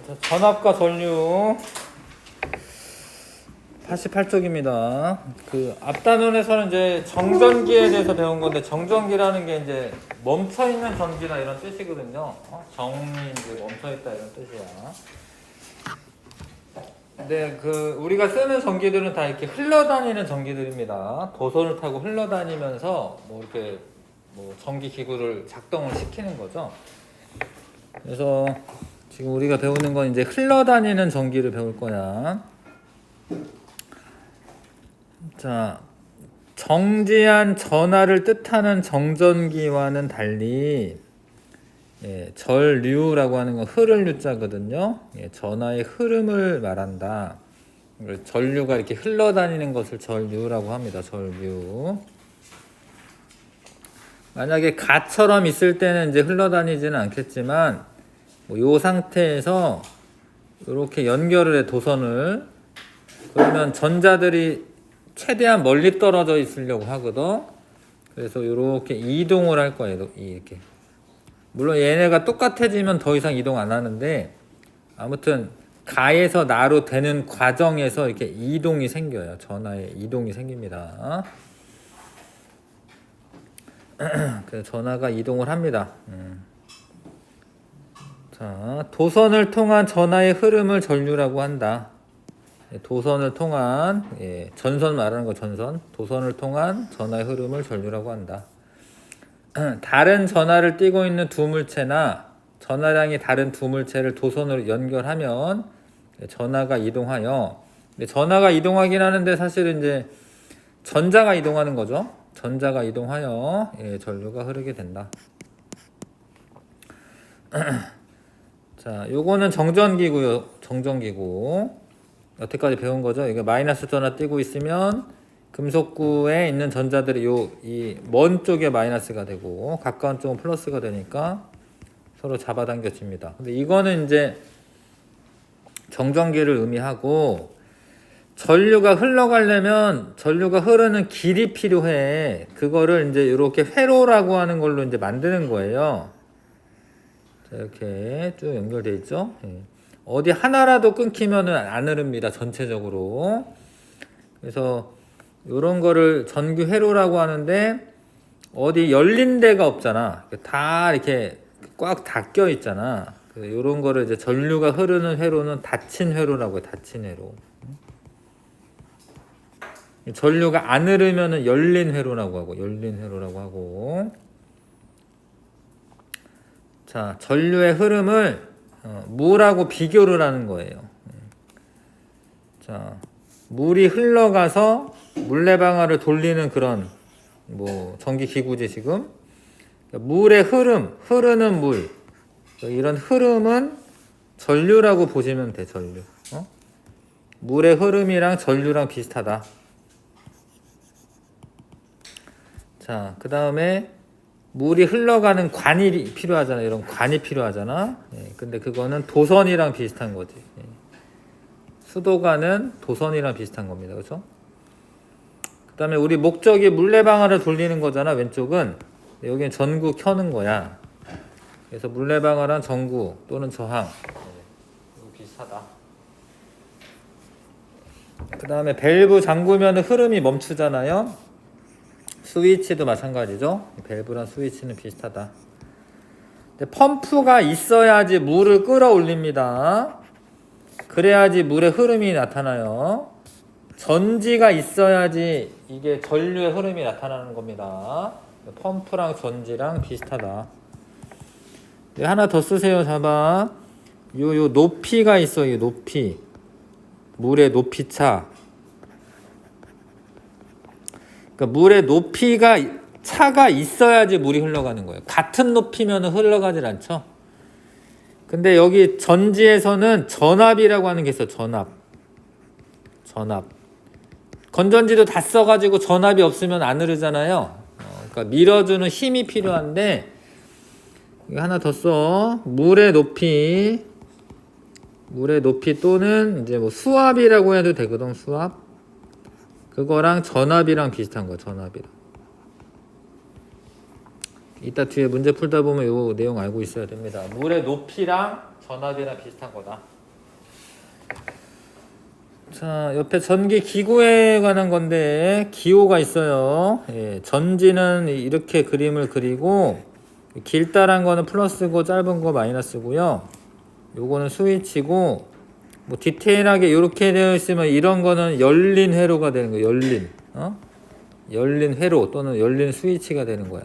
자, 전압과 전류 88쪽입니다. 그 앞단원에서는 이제 정전기에 대해서 배운 건데, 정전기라는 게 이제 멈춰 있는 전기나 이런 뜻이거든요. 정이 이제 멈춰 있다 이런 뜻이야. 근데 그 우리가 쓰는 전기들은 다 이렇게 흘러다니는 전기들입니다. 도선을 타고 흘러다니면서 뭐 이렇게 뭐 전기 기구를 작동을 시키는 거죠. 그래서 지금 우리가 배우는 건 이제 흘러다니는 전기를 배울 거야. 자, 정지한 전하를 뜻하는 정전기와는 달리, 전류라고 하는 건 흐를 유자거든요. 전하의 흐름을 말한다. 전류가 이렇게 흘러다니는 것을 전류라고 합니다. 전류. 만약에 가처럼 있을 때는 이제 흘러다니지는 않겠지만, 뭐 요 상태에서 이렇게 연결을 해, 도선을. 그러면 전자들이 최대한 멀리 떨어져 있으려고 하거든. 그래서 이렇게 이동을 할 거예요. 이렇게. 물론 얘네가 똑같아지면 더 이상 이동 안 하는데, 아무튼 가에서 나로 되는 과정에서 이렇게 이동이 생겨요. 전하에 이동이 생깁니다. 그래서 전하가 이동을 합니다. 자, 도선을 통한 전하의 흐름을 전류라고 한다. 도선을 통한, 전선 말하는 거 전선. 도선을 통한 전하의 흐름을 전류라고 한다. 다른 전하를 띠고 있는 두 물체나 전하량이 다른 두 물체를 도선으로 연결하면 전하가 이동하여, 전하가 이동하긴 하는데 사실은 이제 전자가 이동하는 거죠. 전자가 이동하여 전류가 흐르게 된다. 자, 요거는 정전기고요. 정전기고. 여태까지 배운 거죠. 이게 마이너스 전하 띄고 있으면 금속구에 있는 전자들이 이 먼 쪽에 마이너스가 되고 가까운 쪽은 플러스가 되니까 서로 잡아당겨집니다. 근데 이거는 이제 정전기를 의미하고, 전류가 흘러가려면 전류가 흐르는 길이 필요해. 그거를 이제 이렇게 회로라고 하는 걸로 이제 만드는 거예요. 자, 이렇게 쭉 연결돼 있죠. 어디 하나라도 끊기면은 안 흐릅니다. 전체적으로. 그래서 이런 거를 전기 회로라고 하는데, 어디 열린 데가 없잖아. 다 이렇게 꽉 닫혀 있잖아. 이런 거를 이제 전류가 흐르는 회로는 닫힌 회로라고 해요. 닫힌 회로. 전류가 안 흐르면은 열린 회로라고 하고, 열린 회로라고 하고. 자, 전류의 흐름을 물하고 비교를 하는 거예요. 자, 물이 흘러가서 물레방아를 돌리는 그런 뭐 전기 기구지 지금. 물의 흐름, 흐르는 물, 이런 흐름은 전류라고 보시면 돼. 전류. 물의 흐름이랑 전류랑 비슷하다. 자, 그 다음에 물이 흘러가는 관이 필요하잖아. 이런 관이 필요하잖아. 근데 그거는 도선이랑 비슷한 거지. 수도관은 도선이랑 비슷한 겁니다. 그렇죠? 그 다음에 우리 목적이 물레방아를 돌리는 거잖아. 왼쪽은. 여기는 전구 켜는 거야. 그래서 물레방아랑 전구 또는 저항. 이거 비슷하다. 그 다음에 밸브 잠그면 흐름이 멈추잖아요. 스위치도 마찬가지죠. 밸브랑 스위치는 비슷하다. 근데 펌프가 있어야지 물을 끌어올립니다. 그래야지 물의 흐름이 나타나요. 전지가 있어야지 이게 전류의 흐름이 나타나는 겁니다. 펌프랑 전지랑 비슷하다. 하나 더 쓰세요. 잡아. 요 높이가 있어. 이 높이. 물의 높이차. 그러니까 물의 높이가 차가 있어야지 물이 흘러가는 거예요. 같은 높이면 흘러가질 않죠. 근데 여기 전지에서는 전압이라고 하는 게 있어. 전압. 건전지도 다 써가지고 전압이 없으면 안 흐르잖아요. 그러니까 밀어주는 힘이 필요한데, 이거 하나 더 써. 물의 높이 또는 이제 뭐 수압이라고 해도 되거든. 수압. 그거랑 전압이랑 비슷한 거. 전압이랑. 이따 뒤에 문제 풀다 보면 요 내용 알고 있어야 됩니다. 물의 높이랑 전압이랑 비슷한 거다. 자, 옆에 전기 기구에 관한 건데 기호가 있어요. 예, 전지는 이렇게 그림을 그리고 길다란 거는 플러스고 짧은 거 마이너스고요. 요거는 스위치고 뭐 디테일하게 이렇게 되어 있으면 이런 거는 열린 회로가 되는 거예요. 열린 회로 또는 열린 스위치가 되는 거야.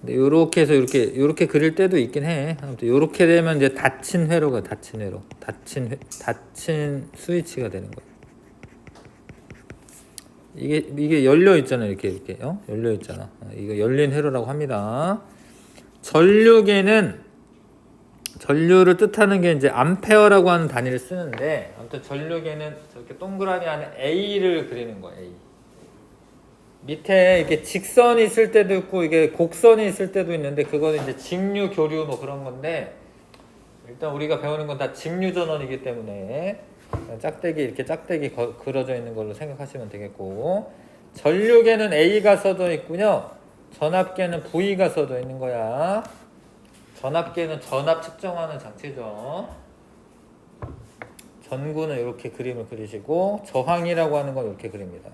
근데 요렇게 해서 요렇게 그릴 때도 있긴 해. 아무튼 요렇게 되면 이제 닫힌 회로가 닫힌 스위치가 되는 거야. 이게 열려 있잖아. 이렇게 열려 있잖아. 이거 열린 회로라고 합니다. 전류를 뜻하는 게 이제 암페어라고 하는 단위를 쓰는데, 아무튼 전류계는 저렇게 동그라미 안에 A를 그리는 거예요. A. 밑에 이렇게 직선이 있을 때도 있고 이게 곡선이 있을 때도 있는데, 그거는 이제 직류, 교류 뭐 그런 건데, 일단 우리가 배우는 건 다 직류 전원이기 때문에 이렇게 짝대기 그려져 있는 걸로 생각하시면 되겠고, 전류계는 A가 써져 있고요. 전압계는 V가 써져 있는 거야. 전압계는 전압 측정하는 장치죠. 전구는 이렇게 그림을 그리시고, 저항이라고 하는 건 이렇게 그립니다.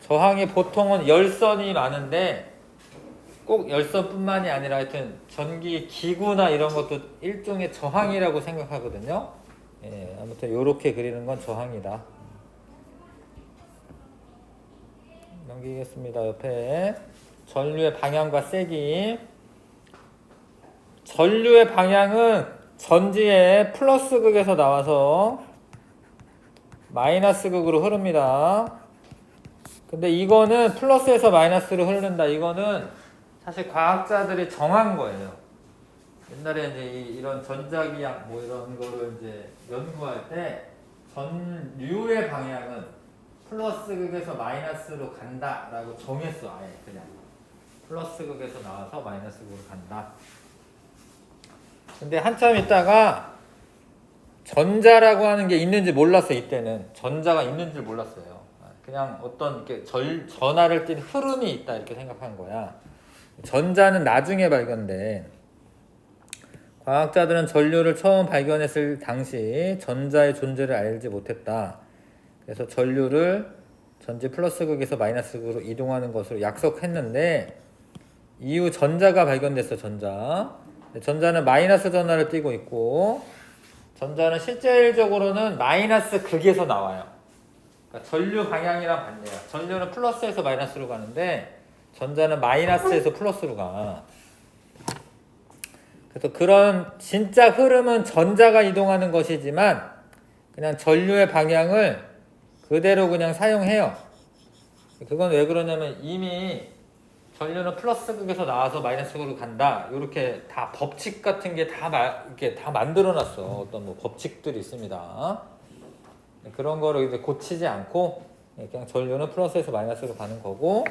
저항이 보통은 열선이 많은데 꼭 열선뿐만이 아니라 하여튼 전기 기구나 이런 것도 일종의 저항이라고 생각하거든요. 예, 아무튼 이렇게 그리는 건 저항이다. 넘기겠습니다. 옆에 전류의 방향과 세기. 전류의 방향은 전지의 플러스 극에서 나와서 마이너스 극으로 흐릅니다. 근데 이거는 플러스에서 마이너스로 흐른다. 이거는 사실 과학자들이 정한 거예요. 옛날에 이제 이런 전자기학 뭐 이런 거를 이제 연구할 때 전류의 방향은 플러스 극에서 마이너스로 간다라고 정했어. 아예 그냥 플러스 극에서 나와서 마이너스 극으로 간다. 근데 한참 있다가 전자라고 하는 게 있는지 몰랐어. 이때는 전자가 있는지 몰랐어요. 그냥 어떤 이렇게 전하를 띤 흐름이 있다 이렇게 생각한 거야. 전자는 나중에 발견된. 과학자들은 전류를 처음 발견했을 당시 전자의 존재를 알지 못했다. 그래서 전류를 전지 플러스 극에서 마이너스 극으로 이동하는 것으로 약속했는데, 이후 전자가 발견됐어. 전자는 마이너스 전하를 띠고 있고, 전자는 실질적으로는 마이너스 극에서 나와요. 그러니까 전류 방향이랑 반대야. 전류는 플러스에서 마이너스로 가는데 전자는 마이너스에서 플러스로 가. 그래서 그런 진짜 흐름은 전자가 이동하는 것이지만 그냥 전류의 방향을 그대로 그냥 사용해요. 그건 왜 그러냐면 이미 전류는 플러스 극에서 나와서 마이너스 극으로 간다. 이렇게 다 법칙 같은 게 이렇게 다 만들어놨어. 어떤 뭐 법칙들이 있습니다. 그런 거를 이제 고치지 않고 그냥 전류는 플러스에서 마이너스로 가는 거고,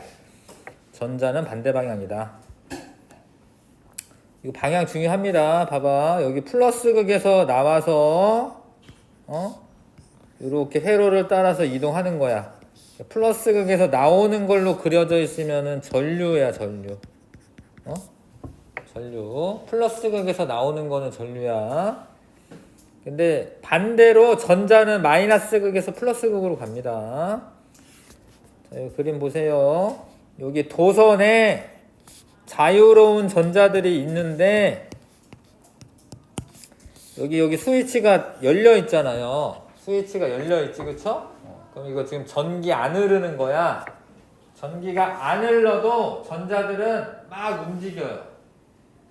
전자는 반대 방향이다. 이거 방향 중요합니다. 봐봐. 여기 플러스 극에서 나와서 이렇게 회로를 따라서 이동하는 거야. 플러스 극에서 나오는 걸로 그려져 있으면은 전류야, 전류. 전류. 플러스 극에서 나오는 거는 전류야. 근데 반대로 전자는 마이너스 극에서 플러스 극으로 갑니다. 자, 여기 그림 보세요. 여기 도선에 자유로운 전자들이 있는데 여기 스위치가 열려 있잖아요. 스위치가 열려 있지, 그쵸? 그럼 이거 지금 전기 안 흐르는 거야. 전기가 안 흘러도 전자들은 막 움직여요.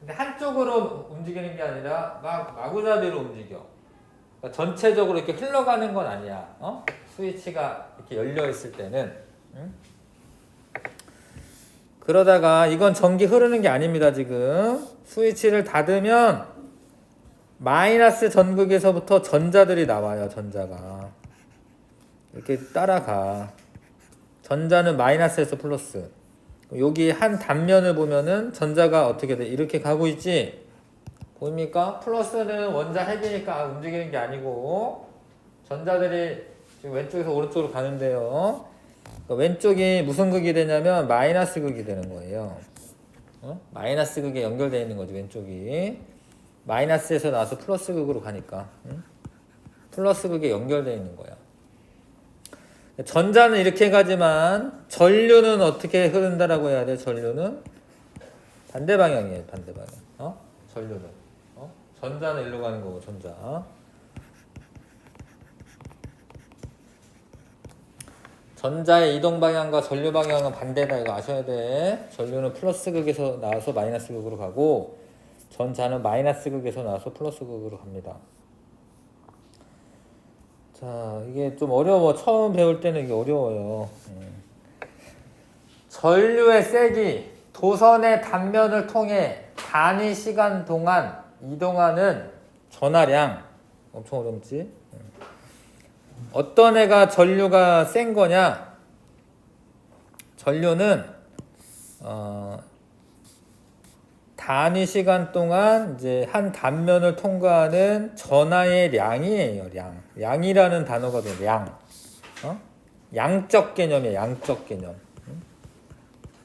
근데 한쪽으로 움직이는 게 아니라 막 마구잡이로 움직여. 그러니까 전체적으로 이렇게 흘러가는 건 아니야. 스위치가 이렇게 열려 있을 때는. 그러다가 이건 전기 흐르는 게 아닙니다. 지금 스위치를 닫으면 마이너스 전극에서부터 전자들이 나와요. 전자가 이렇게 따라가. 전자는 마이너스에서 플러스. 여기 한 단면을 보면은 전자가 어떻게 돼? 이렇게 가고 있지? 보입니까? 플러스는 원자 핵이니까 움직이는 게 아니고 전자들이 지금 왼쪽에서 오른쪽으로 가는데요. 그러니까 왼쪽이 무슨 극이 되냐면 마이너스 극이 되는 거예요. 마이너스 극에 연결되어 있는 거지, 왼쪽이. 마이너스에서 나와서 플러스 극으로 가니까. 플러스 극에 연결되어 있는 거야. 전자는 이렇게 가지만 전류는 어떻게 흐른다라고 해야 돼? 전류는 반대 방향이에요. 반대 방향. 전류는. 전자는 일로 가는 거고, 전자. 전자의 이동 방향과 전류 방향은 반대다. 이거 아셔야 돼. 전류는 플러스 극에서 나와서 마이너스 극으로 가고, 전자는 마이너스 극에서 나와서 플러스 극으로 갑니다. 자, 이게 좀 어려워. 처음 배울 때는 이게 어려워요. 전류의 세기, 도선의 단면을 통해 단위 시간 동안 이동하는 전하량. 엄청 어렵지? 어떤 애가 전류가 센 거냐? 전류는 단위 시간 동안 이제 한 단면을 통과하는 전하의 량이에요. 양이라는 단어가 돼요. 양적 개념이에요. 양적 개념.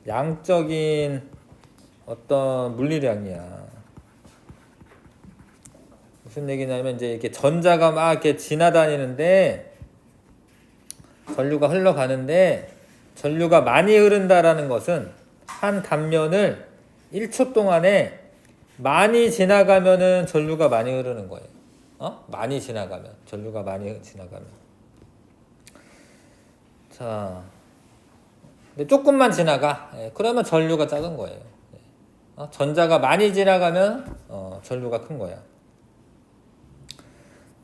양적인 어떤 물리량이야. 무슨 얘기냐면 이제 이렇게 전자가 막 이렇게 지나다니는데 전류가 흘러가는데 전류가 많이 흐른다라는 것은 한 단면을 1초 동안에 많이 지나가면은 전류가 많이 흐르는 거예요. 많이 지나가면 전류가 많이 지나가면. 자, 근데 조금만 지나가. 그러면 전류가 작은 거예요. 전자가 많이 지나가면 전류가 큰 거야.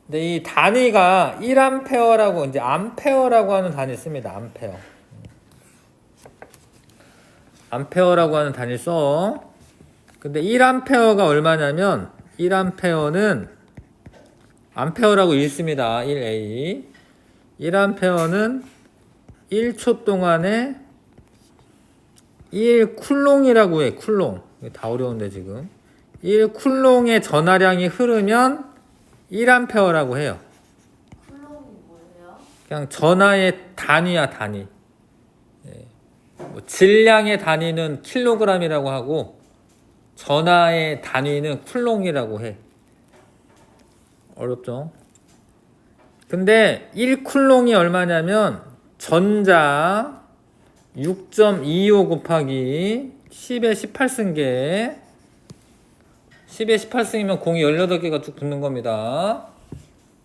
근데 이 단위가 1암페어라고 이제 암페어라고 하는 단위 씁니다. 암페어. 암페어라고 하는 단위 써. 근데 1암페어가 얼마냐면 1암페어는 암페어라고 읽습니다. 1A. 1암페어는 1초 동안에 1쿨롱이라고 해. 쿨롱. 다 어려운데 지금. 1쿨롱의 전하량이 흐르면 1암페어라고 해요. 쿨롱이 뭐예요? 그냥 전하의 단위야, 단위. 뭐 질량의 단위는 킬로그램이라고 하고 전하의 단위는 쿨롱이라고 해. 어렵죠? 근데 1쿨롱이 얼마냐면 전자 6.25 곱하기 10의 18승계 10의 18승이면 공이 18개가 쭉 붙는 겁니다.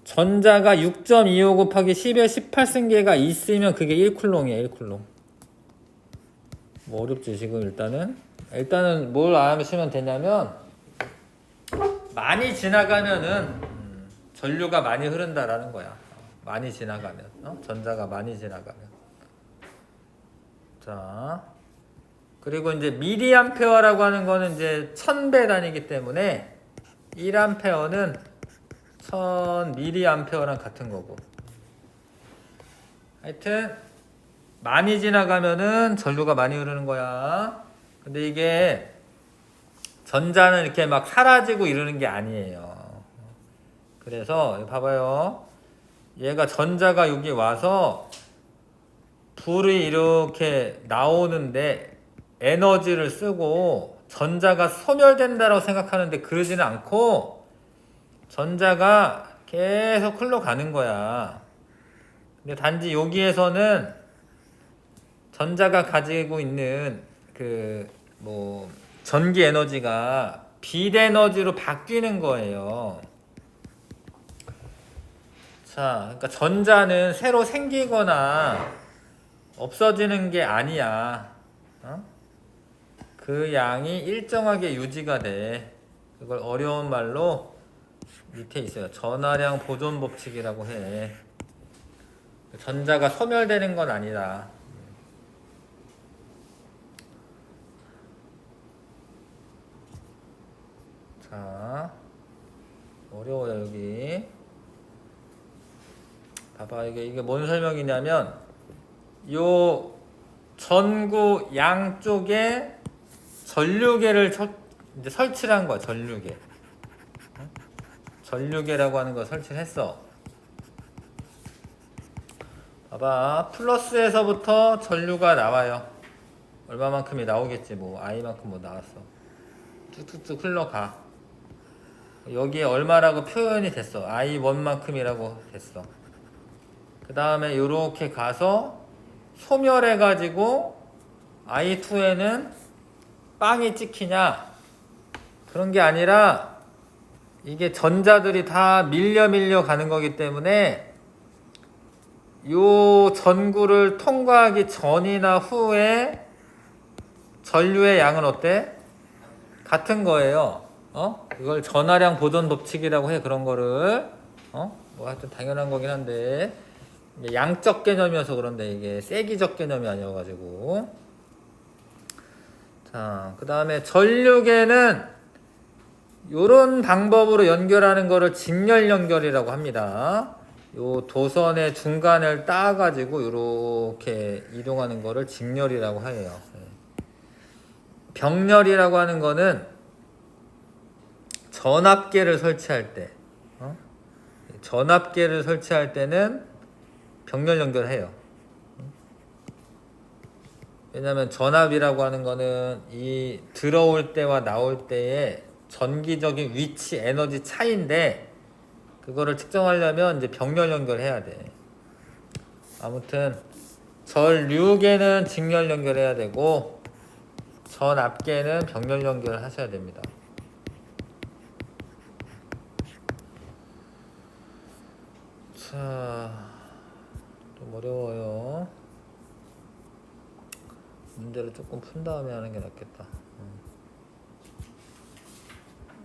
전자가 6.25 곱하기 10의 18승계가 있으면 그게 1쿨롱이에요. 1쿨롱. 뭐 어렵지 지금 일단은 뭘 아시면 되냐면 많이 지나가면은 전류가 많이 흐른다라는 거야. 많이 지나가면 전자가 많이 지나가면. 자, 그리고 이제 미리암페어라고 하는 거는 이제 1000배 단위이기 때문에 1암페어는 1000mA랑 같은 거고. 하여튼 많이 지나가면은 전류가 많이 흐르는 거야. 근데 이게 전자는 이렇게 막 사라지고 이러는 게 아니에요. 그래서 봐봐요. 얘가 전자가 여기 와서 불이 이렇게 나오는데 에너지를 쓰고 전자가 소멸된다고 생각하는데 그러지는 않고 전자가 계속 흘러가는 거야. 근데 단지 여기에서는 전자가 가지고 있는 전기 에너지가 빛 에너지로 바뀌는 거예요. 자, 그러니까 전자는 새로 생기거나 없어지는 게 아니야. 그 양이 일정하게 유지가 돼. 그걸 어려운 말로 밑에 있어요. 전하량 보존 법칙이라고 해. 전자가 소멸되는 건 아니다. 자, 어려워요 여기. 봐봐, 이게 뭔 설명이냐면 요 전구 양쪽에 전류계를 이제 설치를 한 거야. 전류계. 전류계라고 하는 거 설치를 했어. 봐봐, 플러스에서부터 전류가 나와요. 얼마만큼이 나오겠지. 뭐 I만큼 뭐 나왔어. 뚝뚝뚝 흘러가. 여기에 얼마라고 표현이 됐어. I1만큼이라고 됐어. 그 다음에 이렇게 가서 소멸해가지고 I2에는 빵이 찍히냐? 그런 게 아니라 이게 전자들이 다 밀려 가는 거기 때문에 요 전구를 통과하기 전이나 후에 전류의 양은 어때? 같은 거예요. 이걸 전하량 보존 법칙이라고 해. 그런 거를 뭐 하여튼 당연한 거긴 한데 이게 양적 개념이어서 그런데 이게 세기적 개념이 아니어가지고. 자, 그 다음에 전류계는 요런 방법으로 연결하는 거를 직렬 연결이라고 합니다. 요 도선의 중간을 따가지고 요렇게 이동하는 거를 직렬이라고 해요. 병렬이라고 하는 거는 전압계를 설치할 때, 전압계를 설치할 때는 병렬 연결해요. 왜냐하면 전압이라고 하는 거는 이 들어올 때와 나올 때의 전기적인 위치, 에너지 차이인데 그거를 측정하려면 이제 병렬 연결해야 돼. 아무튼 전류계는 직렬 연결해야 되고 전압계는 병렬 연결을 하셔야 됩니다. 자, 좀 어려워요. 문제를 조금 푼 다음에 하는 게 낫겠다.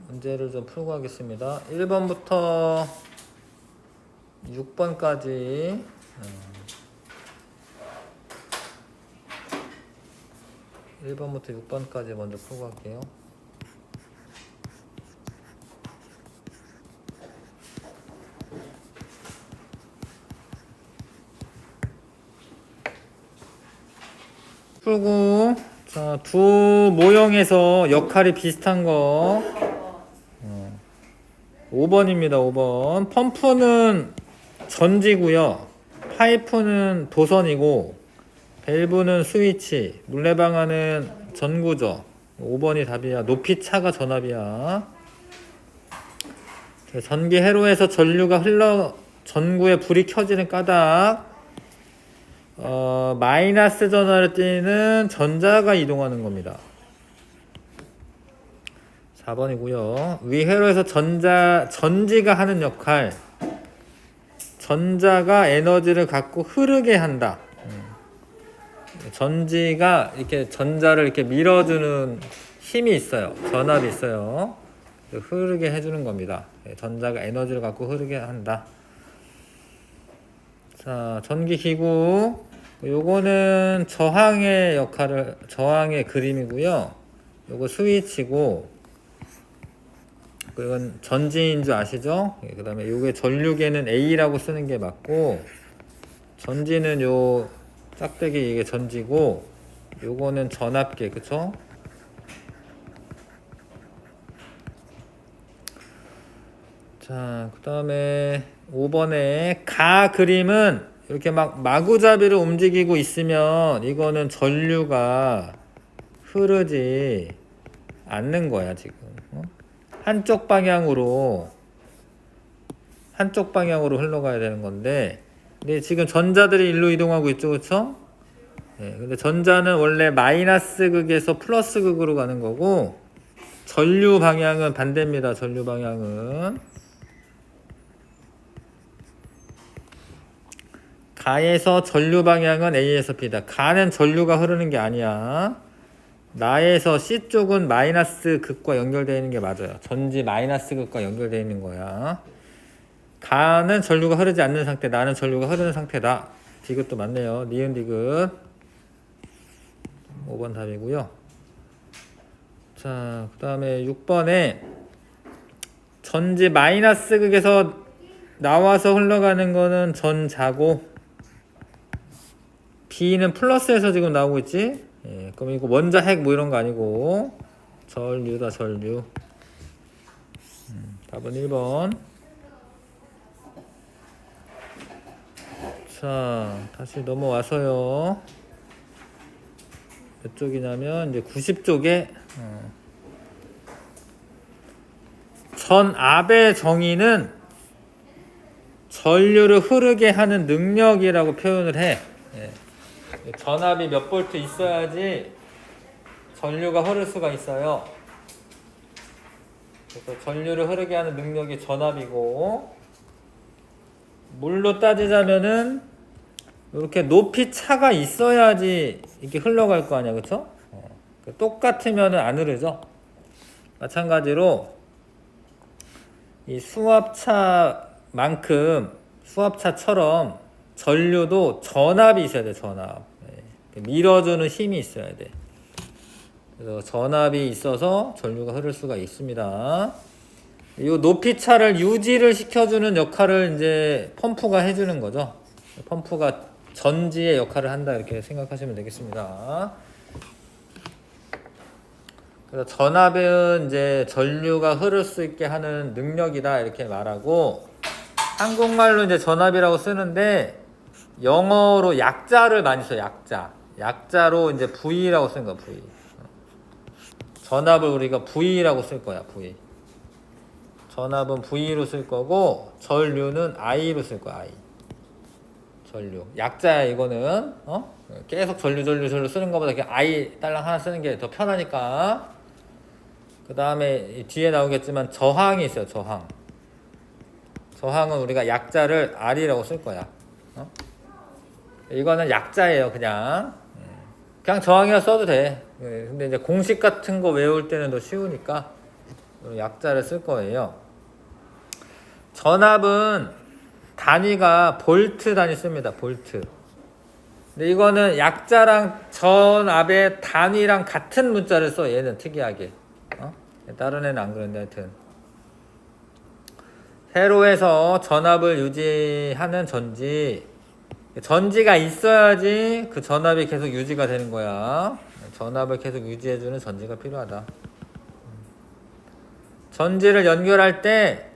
문제를 좀 풀고 하겠습니다. 1번부터 6번까지 1번부터 6번까지 먼저 풀고 갈게요. 풀고, 자, 두 모형에서 역할이 비슷한 거 5번입니다. 5번. 펌프는 전지고요. 파이프는 도선이고 밸브는 스위치, 물레방아는 전구죠. 5번이 답이야. 높이 차가 전압이야. 전기 회로에서 전류가 흘러 전구에 불이 켜지는 까닭. 마이너스 전화를 띠는 전자가 이동하는 겁니다. 4번이고요. 위 회로에서 전지가 하는 역할. 전자가 에너지를 갖고 흐르게 한다. 전지가 이렇게 전자를 이렇게 밀어주는 힘이 있어요. 전압이 있어요. 흐르게 해주는 겁니다. 전자가 에너지를 갖고 흐르게 한다. 자, 전기기구. 요거는 저항의 그림이고요. 요거 스위치고, 이건 전지인 줄 아시죠? 그 다음에 요게 전류계는 A라고 쓰는 게 맞고, 전지는 요 짝대기 이게 전지고, 요거는 전압계, 그쵸? 자, 그 다음에 5번에 가 그림은 이렇게 막 마구잡이를 움직이고 있으면 이거는 전류가 흐르지 않는 거야, 지금. 한쪽 방향으로 흘러가야 되는 건데, 근데 지금 전자들이 일로 이동하고 있죠, 그쵸? 근데 전자는 원래 마이너스 극에서 플러스 극으로 가는 거고, 전류 방향은 반대입니다. 전류 방향은 가에서 전류 방향은 A에서 B다. 가는 전류가 흐르는 게 아니야. 나에서 C 쪽은 마이너스 극과 연결되어 있는 게 맞아요. 전지 마이너스 극과 연결되어 있는 거야. 가는 전류가 흐르지 않는 상태, 나는 전류가 흐르는 상태다. 디귿도 맞네요. 니은 디귿. 5번 답이고요. 자, 그 다음에 6번에 전지 마이너스 극에서 나와서 흘러가는 거는 전자고, B는 플러스에서 지금 나오고 있지? 그럼 이거 원자 핵 뭐 이런 거 아니고 전류다, 전류. 답은 1번. 자, 다시 넘어와서요. 몇 쪽이냐면 이제 90쪽에 전압의 정의는 전류를 흐르게 하는 능력이라고 표현을 해. 예. 전압이 몇 볼트 있어야지 전류가 흐를 수가 있어요. 그래서 전류를 흐르게 하는 능력이 전압이고, 물로 따지자면은 이렇게 높이 차가 있어야지 이렇게 흘러갈 거 아니야, 그쵸? 똑같으면은 안 흐르죠. 마찬가지로 이 수압차처럼 전류도 전압이 있어야 돼, 전압. 밀어주는 힘이 있어야 돼. 그래서 전압이 있어서 전류가 흐를 수가 있습니다. 이 높이차를 유지를 시켜주는 역할을 이제 펌프가 해주는 거죠. 펌프가 전지의 역할을 한다, 이렇게 생각하시면 되겠습니다. 그래서 전압은 이제 전류가 흐를 수 있게 하는 능력이다, 이렇게 말하고, 한국말로 이제 전압이라고 쓰는데 영어로 약자를 많이 써요. 약자로 이제 V라고 쓴 거야. V. 전압을 우리가 V라고 쓸 거야. V. 전압은 V로 쓸 거고, 전류는 I로 쓸 거야. I. 전류. 약자야, 이거는. 계속 전류 쓰는 것보다 그냥 I 딸랑 하나 쓰는 게 더 편하니까. 그 다음에 뒤에 나오겠지만 저항이 있어요. 저항은 우리가 약자를 R이라고 쓸 거야. 이거는 약자예요. 그냥 저항이라 써도 돼. 근데 이제 공식 같은 거 외울 때는 더 쉬우니까 약자를 쓸 거예요. 전압은 단위가 볼트 단위 씁니다. 볼트. 근데 이거는 약자랑 전압의 단위랑 같은 문자를 써. 얘는 특이하게. 다른 애는 안 그런데 하여튼. 회로에서 전압을 유지하는 전지가 있어야지 그 전압이 계속 유지가 되는 거야. 전압을 계속 유지해주는 전지가 필요하다. 전지를 연결할 때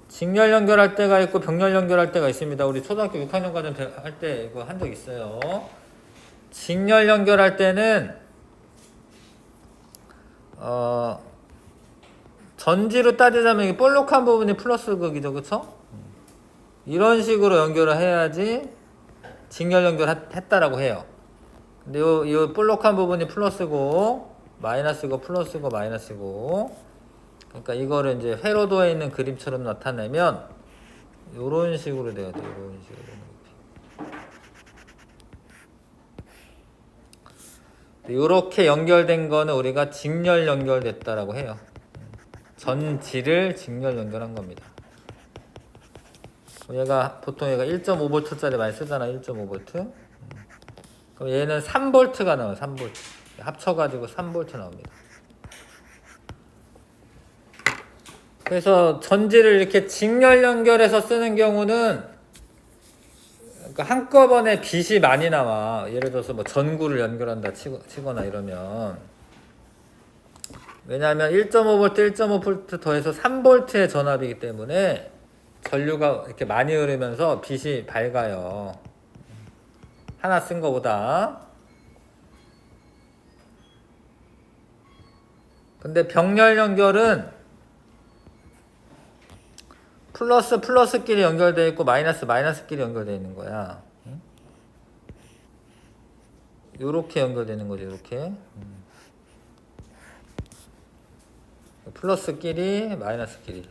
직렬 연결할 때가 있고 병렬 연결할 때가 있습니다. 우리 초등학교 6학년 과정 할 때 이거 한 적 있어요. 직렬 연결할 때는 전지로 따지자면 이게 볼록한 부분이 플러스 극이죠, 그쵸? 이런 식으로 연결을 해야지 직렬 연결했다라고 해요. 근데 요 볼록한 부분이 플러스고 마이너스고 플러스고 마이너스고, 그러니까 이거를 이제 회로도에 있는 그림처럼 나타내면 요런 식으로 돼야 돼. 요런 식으로. 요렇게 연결된 거는 우리가 직렬 연결됐다라고 해요. 전지를 직렬 연결한 겁니다. 보통 얘가 1.5V짜리 많이 쓰잖아. 1.5V. 그럼 얘는 3V가 나와요. 3V. 합쳐가지고 3V 나옵니다. 그래서 전지를 이렇게 직렬 연결해서 쓰는 경우는, 그러니까 한꺼번에 빛이 많이 나와. 예를 들어서 뭐 전구를 연결한다 치거나 이러면. 왜냐하면 1.5V, 1.5V 더해서 3V의 전압이기 때문에 전류가 이렇게 많이 흐르면서 빛이 밝아요. 하나 쓴 거보다. 근데 병렬 연결은 플러스끼리 연결되어 있고 마이너스끼리 연결되어 있는 거야. 요렇게 연결되는 거죠. 요렇게. 플러스끼리 마이너스끼리.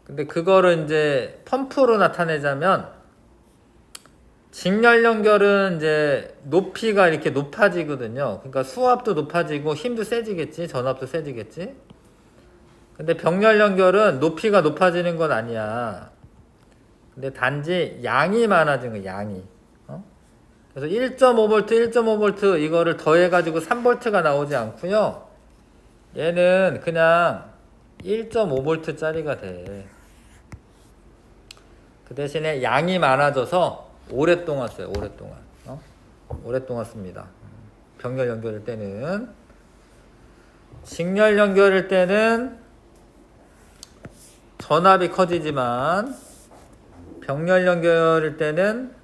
근데 그거를 이제 펌프로 나타내자면, 직렬 연결은 이제 높이가 이렇게 높아지거든요. 그러니까 수압도 높아지고 힘도 세지겠지. 전압도 세지겠지. 근데 병렬 연결은 높이가 높아지는 건 아니야. 근데 단지 양이 많아진 거야. 양이. 그래서 1.5V 이거를 더해가지고 3V가 나오지 않고요. 얘는 그냥 1.5V짜리가 돼. 그 대신에 양이 많아져서 오랫동안 써요. 오랫동안 씁니다. 병렬 연결일 때는. 직렬 연결일 때는 전압이 커지지만, 병렬 연결일 때는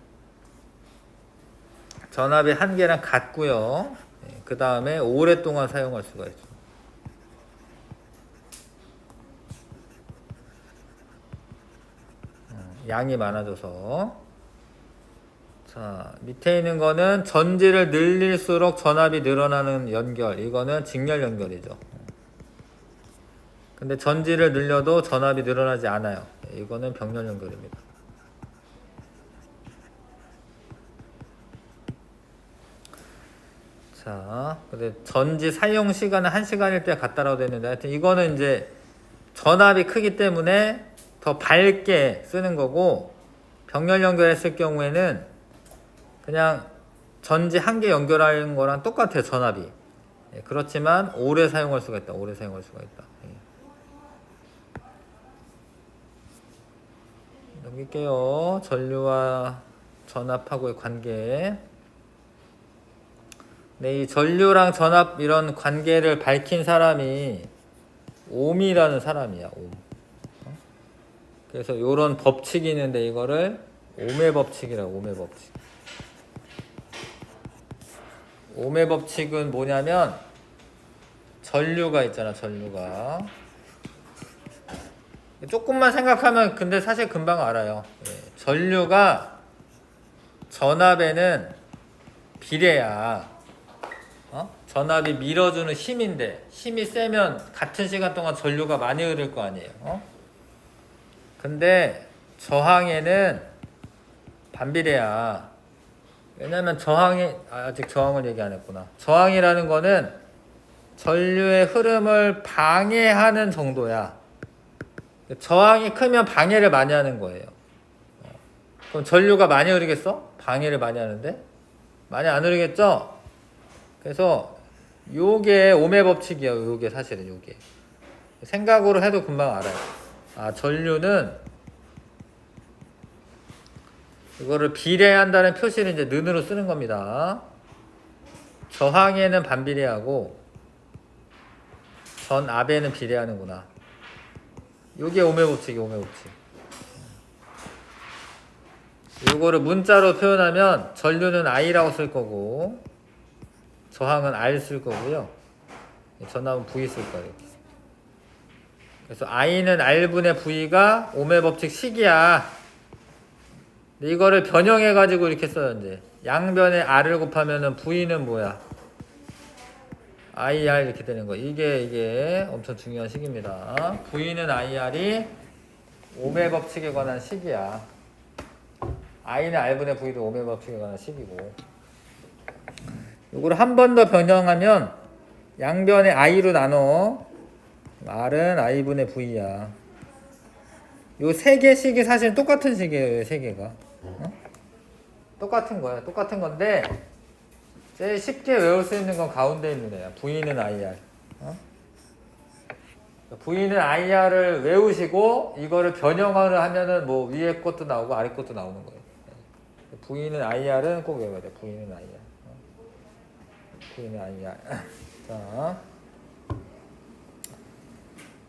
전압이 한계랑 같고요. 그 다음에 오랫동안 사용할 수가 있죠. 양이 많아져서. 자, 밑에 있는 거는 전지를 늘릴수록 전압이 늘어나는 연결. 이거는 직렬 연결이죠. 근데 전지를 늘려도 전압이 늘어나지 않아요. 이거는 병렬 연결입니다. 자, 근데 전지 사용 시간은 1시간일 때 같다라고 되어 있는데, 하여튼 이거는 이제 전압이 크기 때문에 더 밝게 쓰는 거고, 병렬 연결했을 경우에는 그냥 전지 한 개 연결하는 거랑 똑같아요, 전압이. 예, 그렇지만 오래 사용할 수가 있다. 오래 사용할 수가 있다. 예. 넘길게요. 전류와 전압하고의 관계. 네, 이 전류랑 전압 이런 관계를 밝힌 사람이 옴이라는 사람이야. 옴. 그래서 이런 법칙이 있는데 이거를 옴의 법칙이라고. 옴의 법칙. 옴의 법칙은 뭐냐면 전류가 있잖아. 전류가 조금만 생각하면 근데 사실 금방 알아요. 예, 전류가 전압에는 비례야. 전압이 밀어주는 힘인데 힘이 세면 같은 시간 동안 전류가 많이 흐를 거 아니에요. 근데 저항에는 반비례야. 왜냐면 저항이 아직 저항을 얘기 안 했구나. 저항이라는 거는 전류의 흐름을 방해하는 정도야. 저항이 크면 방해를 많이 하는 거예요. 그럼 전류가 많이 흐르겠어? 방해를 많이 하는데? 많이 안 흐르겠죠? 그래서 요게 옴의 법칙이에요. 요게 사실은 요게. 생각으로 해도 금방 알아요. 아, 전류는 이거를 비례한다는 표시를 이제 는으로 쓰는 겁니다. 저항에는 반비례하고 전압에는 비례하는구나. 요게 옴의 법칙이에요. 옴의 법칙. 요거를 문자로 표현하면 전류는 I라고 쓸 거고 저항은 R 쓸 거고요. 전압은 V 쓸 거예요. 이렇게. 그래서 I는 R분의 V가 옴의 법칙 식이야. 근데 이거를 변형해가지고 이렇게 써요. 이제 양변에 R을 곱하면은 V는 뭐야? IR 이렇게 되는 거. 이게 엄청 중요한 식입니다. V는 IR이 옴의 법칙에 관한 식이야. I는 R분의 V도 옴의 법칙에 관한 식이고. 이걸 한 번 더 변형하면 양변에 I로 나눠. R은 I분의 V야. 요 세 개 식이 사실 똑같은 식이에요. 세 개가. 똑같은 거야. 똑같은 건데 제일 쉽게 외울 수 있는 건 가운데 있는 애야. V는 IR. V는 IR을 외우시고 이거를 변형을 하면은 뭐 위에 것도 나오고 아래 것도 나오는 거예요. V는 IR은 꼭 외워야 돼. V는 IR. V는 IR. 자.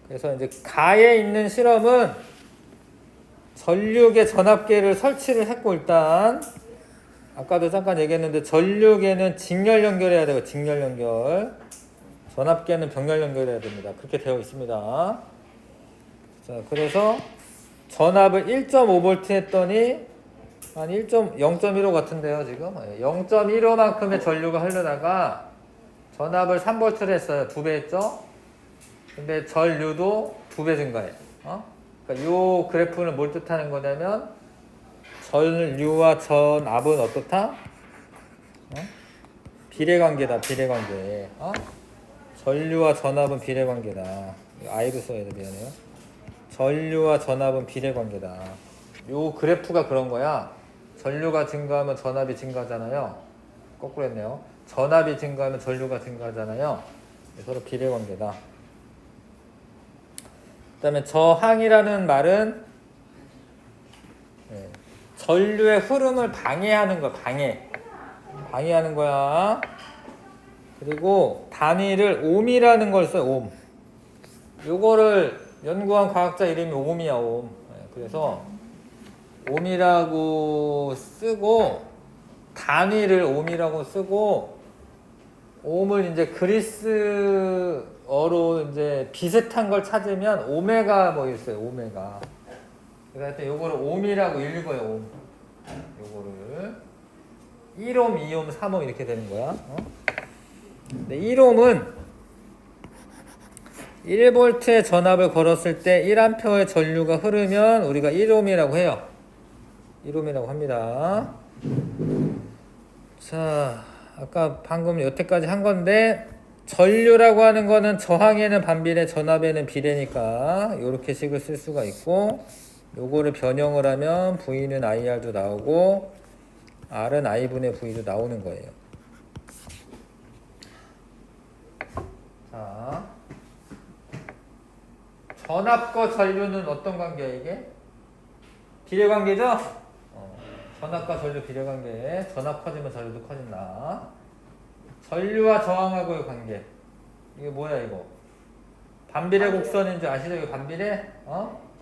그래서 이제 가에 있는 실험은 전류계 전압계를 설치를 했고 일단 아까도 잠깐 얘기했는데 전류계는 직렬 연결해야 되고 직렬 연결. 전압계는 병렬 연결해야 됩니다. 그렇게 되어 있습니다. 자, 그래서 전압을 1.5V 했더니 한 0.15 같은데요, 지금. 0.15만큼의 전류가 흐르다가 전압을 3V를 했어요. 2배 했죠? 근데 전류도 2배 증가해요. 그러니까 이 그래프는 뭘 뜻하는 거냐면 전류와 전압은 어떻다? 비례관계다. 비례관계. 전류와 전압은 비례관계다. I로 써야 돼. 미안해요. 전류와 전압은 비례관계다. 요 그래프가 그런 거야. 전류가 증가하면 전압이 증가하잖아요. 거꾸로 했네요. 전압이 증가하면 전류가 증가하잖아요. 서로 비례관계다. 그 다음에 저항이라는 말은 전류의 흐름을 방해하는 거야. 방해하는 거야. 그리고 단위를 옴이라는 걸 써요. 옴. 요거를 연구한 과학자 이름이 옴이야. 옴. 그래서 옴이라고 쓰고 단위를 옴이라고 쓰고 옴을 이제 그리스어로 이제 비슷한 걸 찾으면 오메가 뭐 있어요. 오메가. 그래서 하여튼 요거를 옴이라고 읽어요. 옴. 요거를 1옴, 2옴, 3옴 이렇게 되는 거야. 근데 1옴은 1V의 전압을 걸었을 때 1A의 전류가 흐르면 우리가 1옴이라고 해요. 1옴이라고 합니다. 자, 아까 방금 여태까지 한 건데 전류라고 하는 거는 저항에는 반비례, 전압에는 비례니까 이렇게 식을 쓸 수가 있고, 요거를 변형을 하면 V는 IR도 나오고 R은 I분의 V도 나오는 거예요. 자, 전압과 전류는 어떤 관계야 이게? 비례관계죠? 전압과 전류 비례관계. 전압 커지면 전류도 커진다. 전류와 저항하고의 관계. 이게 뭐야 이거? 반비례 곡선인 줄 아시죠? 이거 반비례?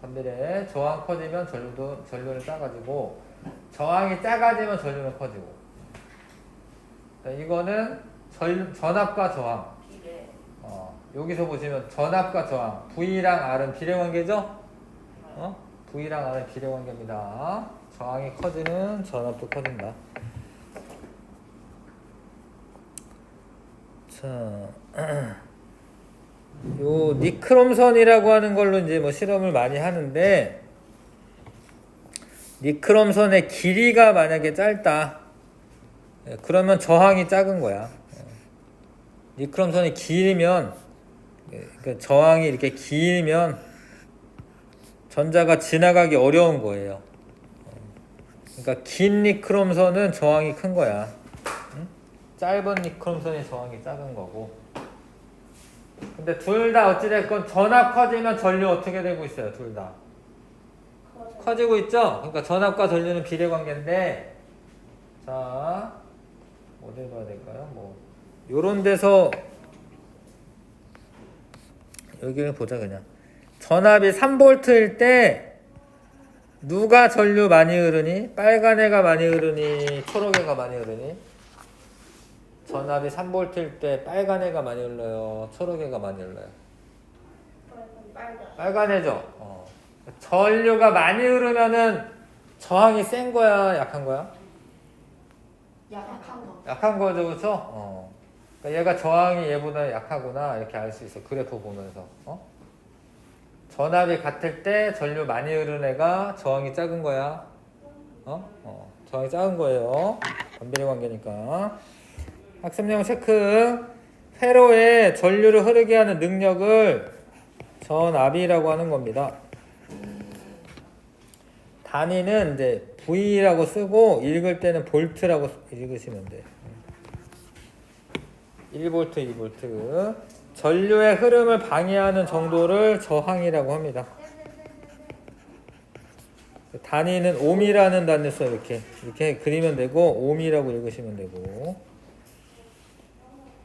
반비례. 저항 커지면 전류는 작아지고, 저항이 작아지면 전류는 커지고. 이거는 전압과 저항. 비례. 여기서 보시면 전압과 저항. V랑 R은 비례관계죠? V랑 R은 비례관계입니다. 저항이 커지는 전압도 커진다. 자, 요 니크롬선이라고 하는 걸로 이제 뭐 실험을 많이 하는데, 니크롬선의 길이가 만약에 짧다, 그러면 저항이 작은 거야. 니크롬선이 길면, 그러니까 저항이 이렇게 길면 전자가 지나가기 어려운 거예요. 그러니까 긴 니크롬선은 저항이 큰 거야. 짧은 니크롬선의 저항이 작은 거고. 근데 둘 다 어찌됐건 전압 커지면 전류 어떻게 되고 있어요? 둘 다 커지고 있죠? 그러니까 전압과 전류는 비례관계인데, 자, 어디 봐야 될까요? 뭐 요런 데서 여기를 보자. 그냥 전압이 3V일 때 누가 전류 많이 흐르니? 빨간 애가 많이 흐르니? 초록 애가 많이 흐르니? 전압이 3V일 때 빨간 애가 많이 흘러요? 초록 애가 많이 흘러요? 빨간 애죠? 전류가 많이 흐르면은 저항이 센 거야? 약한 거야? 약한 거. 약한 거죠, 그렇죠? 그러니까 얘가 저항이 얘보다 약하구나 이렇게 알 수 있어. 그래프 보면서. 전압이 같을 때 전류 많이 흐르는 애가 저항이 작은 거야. 저항이 작은 거예요. 반비례 관계니까. 학습용 체크. 회로에 전류를 흐르게 하는 능력을 전압이라고 하는 겁니다. 단위는 이제 V라고 쓰고 읽을 때는 볼트라고 읽으시면 돼. 1V, 2V. 전류의 흐름을 방해하는 정도를 저항이라고 합니다. 단위는 옴이라는 단위 써. 이렇게 그리면 되고, 옴이라고 읽으시면 되고.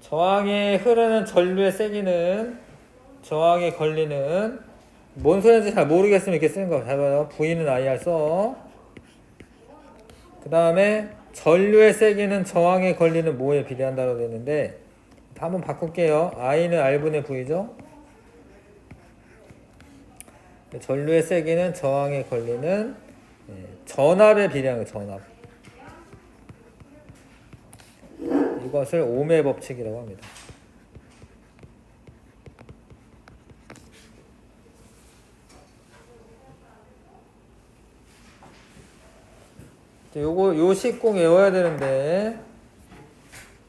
저항에 흐르는 전류의 세기는 저항에 걸리는, 뭔 소리인지 잘 모르겠으면 이렇게 쓰는 거 잘 봐요. V는 IR 써. 그 다음에 전류의 세기는 저항에 걸리는 뭐에 비례한다고 되어 있는데, 한번 바꿀게요. I는 R분의 V죠. 전류의 세기는 저항에 걸리는 전압에 비례한 거예요. 전압. 이것을 옴의 법칙이라고 합니다. 요식 꼭 외워야 되는데,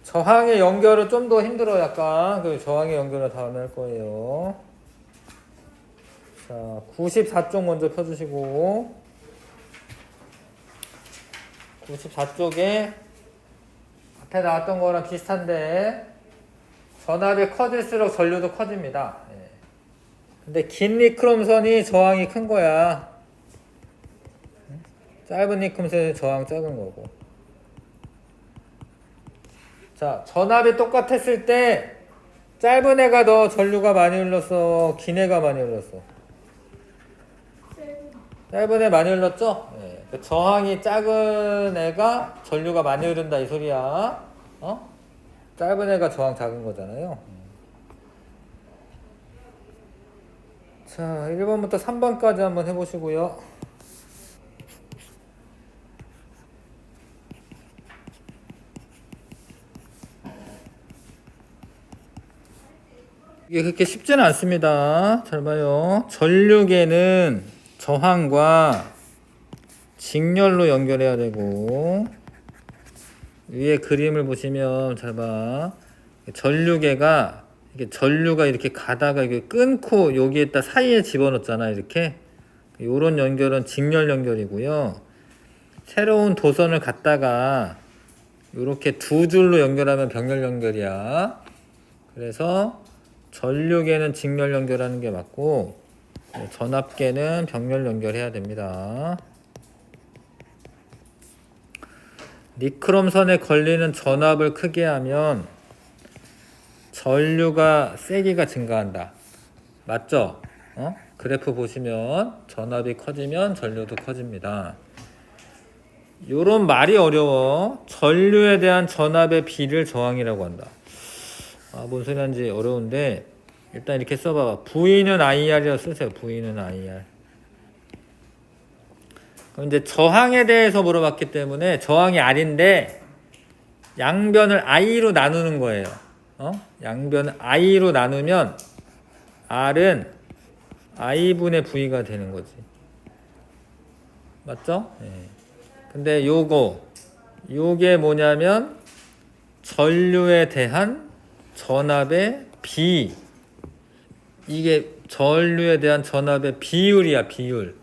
저항의 연결은 좀 더 힘들어. 약간 그 저항의 연결을 다음에 할 거예요. 자, 94쪽 먼저 펴주시고, 94쪽에 앞에 나왔던 거랑 비슷한데 전압이 커질수록 전류도 커집니다. 근데 긴 니크롬선이 저항이 큰 거야. 짧은 니크롬선이 저항 작은 거고. 자, 전압이 똑같았을 때 짧은 애가 더 전류가 많이 흘렀어? 긴 애가 많이 흘렀어? 짧은 애 많이 흘렀죠? 그 저항이 작은 애가 전류가 많이 흐른다 이 소리야. 짧은 애가 저항 작은 거잖아요. 자, 1번부터 3번까지 한번 해보시고요. 이게 그렇게 쉽지는 않습니다. 잘 봐요. 전류계는 저항과 직렬로 연결해야 되고, 위에 그림을 보시면 잘 봐. 전류계가 이게 전류가 이렇게 가다가 이게 끊고 여기에다 사이에 집어넣잖아. 이렇게 요런 연결은 직렬 연결이고요. 새로운 도선을 갖다가 이렇게 두 줄로 연결하면 병렬 연결이야. 그래서 전류계는 직렬 연결하는 게 맞고 전압계는 병렬 연결해야 됩니다. 니크롬선에 걸리는 전압을 크게 하면 전류가 세기가 증가한다. 맞죠? 그래프 보시면 전압이 커지면 전류도 커집니다. 요런 말이 어려워. 전류에 대한 전압의 비를 저항이라고 한다. 뭔 소리 하는지 어려운데 일단 이렇게 써봐봐. V는 IR이라고 쓰세요. V는 IR. 그럼 이제 저항에 대해서 물어봤기 때문에 저항이 R인데 양변을 I로 나누는 거예요. 양변을 I로 나누면 R은 I분의 V가 되는 거지. 맞죠? 네. 근데 요게 뭐냐면 전류에 대한 전압의 비. 이게 전류에 대한 전압의 비율이야, 비율.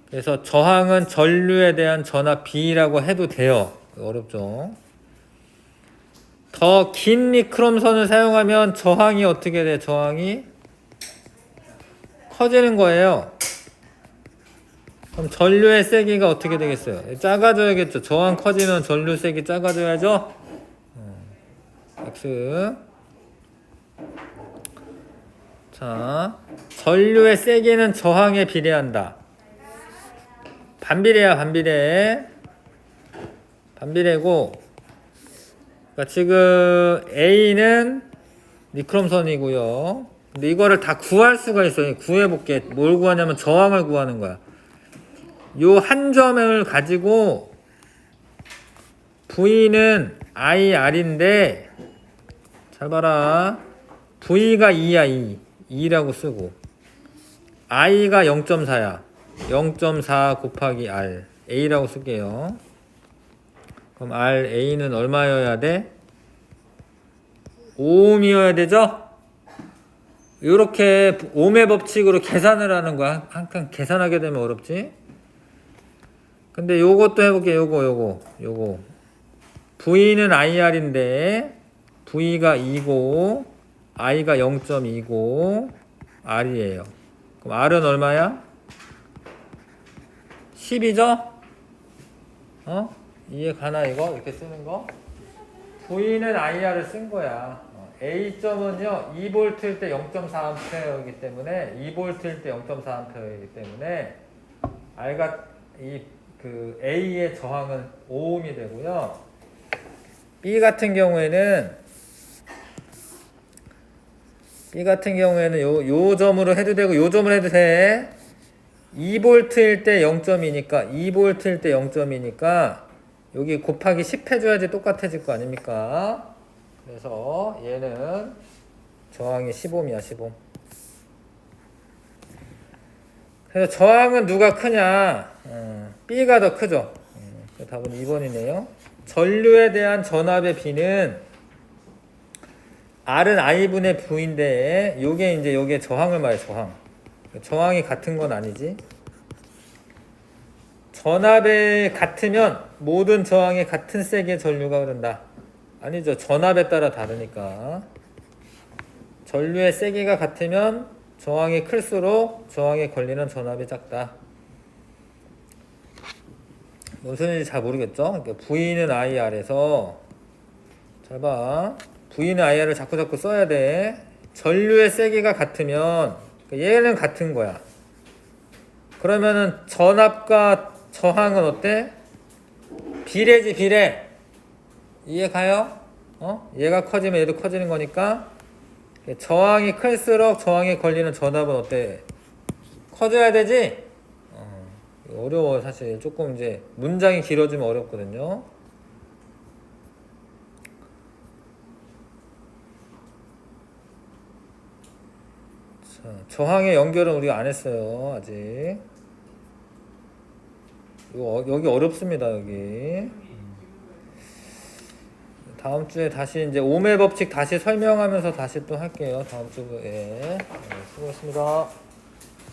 그래서 저항은 전류에 대한 전압 B라고 해도 돼요. 어렵죠? 더 긴 니크롬선을 사용하면 저항이 어떻게 돼? 저항이 커지는 거예요. 그럼 전류의 세기가 어떻게 되겠어요? 작아져야겠죠. 저항 커지면 전류 세기 작아져야죠. X. 자, 전류의 세기는 저항에 비례한다. 반비례야, 반비례. 반비례고, 그러니까 지금 A는 니크롬선이고요. 근데 이거를 다 구할 수가 있어요. 구해볼게. 뭘 구하냐면 저항을 구하는 거야. 요 한 점을 가지고 V는 IR인데 잘 봐라. V가 2야, 2라고 쓰고 I가 0.4야. 0.4 곱하기 R A라고 쓸게요. 그럼 R A는 얼마여야 돼? 5ohm이어야 되죠? 이렇게 ohm의 법칙으로 계산을 하는 거야. 항상 계산하게 되면 어렵지? 근데 요것도 해볼게. 요거 V는 IR인데 V가 2고 I가 0.2고 R이에요. 그럼 R은 얼마야? 10이죠? 이해 가나 이거? 이렇게 쓰는 거? V는 IR을 쓴 거야. A점은요 2V일 때 0.4A이기 때문에 2V일 때 0.4A이기 때문에 R가 A의 저항은 5ohm이 되고요. B 같은 경우에는 요 점으로 해도 되고 요 점으로 해도 돼. 2V일 때 0.2니까 2V일 때 0.2니까 여기 곱하기 10 해줘야지 똑같아질 거 아닙니까? 그래서 얘는 저항이 10ohm이야, 10ohm. 그래서 저항은 누가 크냐? B가 더 크죠. 답은 2번이네요. 전류에 대한 전압의 B는 R은 I분의 V인데 요게 저항을 말해. 저항이 같은 건 아니지. 전압에 같으면 모든 저항에 같은 세기의 전류가 흐른다. 아니죠. 전압에 따라 다르니까. 전류의 세기가 같으면 저항이 클수록 저항에 걸리는 전압이 작다. 뭔 소리인지 잘 모르겠죠? 그러니까 V는 IR에서 잘 봐. V는 IR을 자꾸 써야 돼. 전류의 세기가 같으면 얘는 같은 거야. 그러면은 전압과 저항은 어때? 비례지, 비례. 이해 가요? 얘가 커지면 얘도 커지는 거니까 저항이 클수록 저항에 걸리는 전압은 어때? 커져야 되지? 어려워. 사실 조금 이제 문장이 길어지면 어렵거든요. 자, 저항의 연결은 우리가 안 했어요. 아직. 여기 어렵습니다. 여기. 다음 주에 다시 이제 오음의 법칙 다시 설명하면서 다시 또 할게요. 다음 주에. 네, 수고했습니다.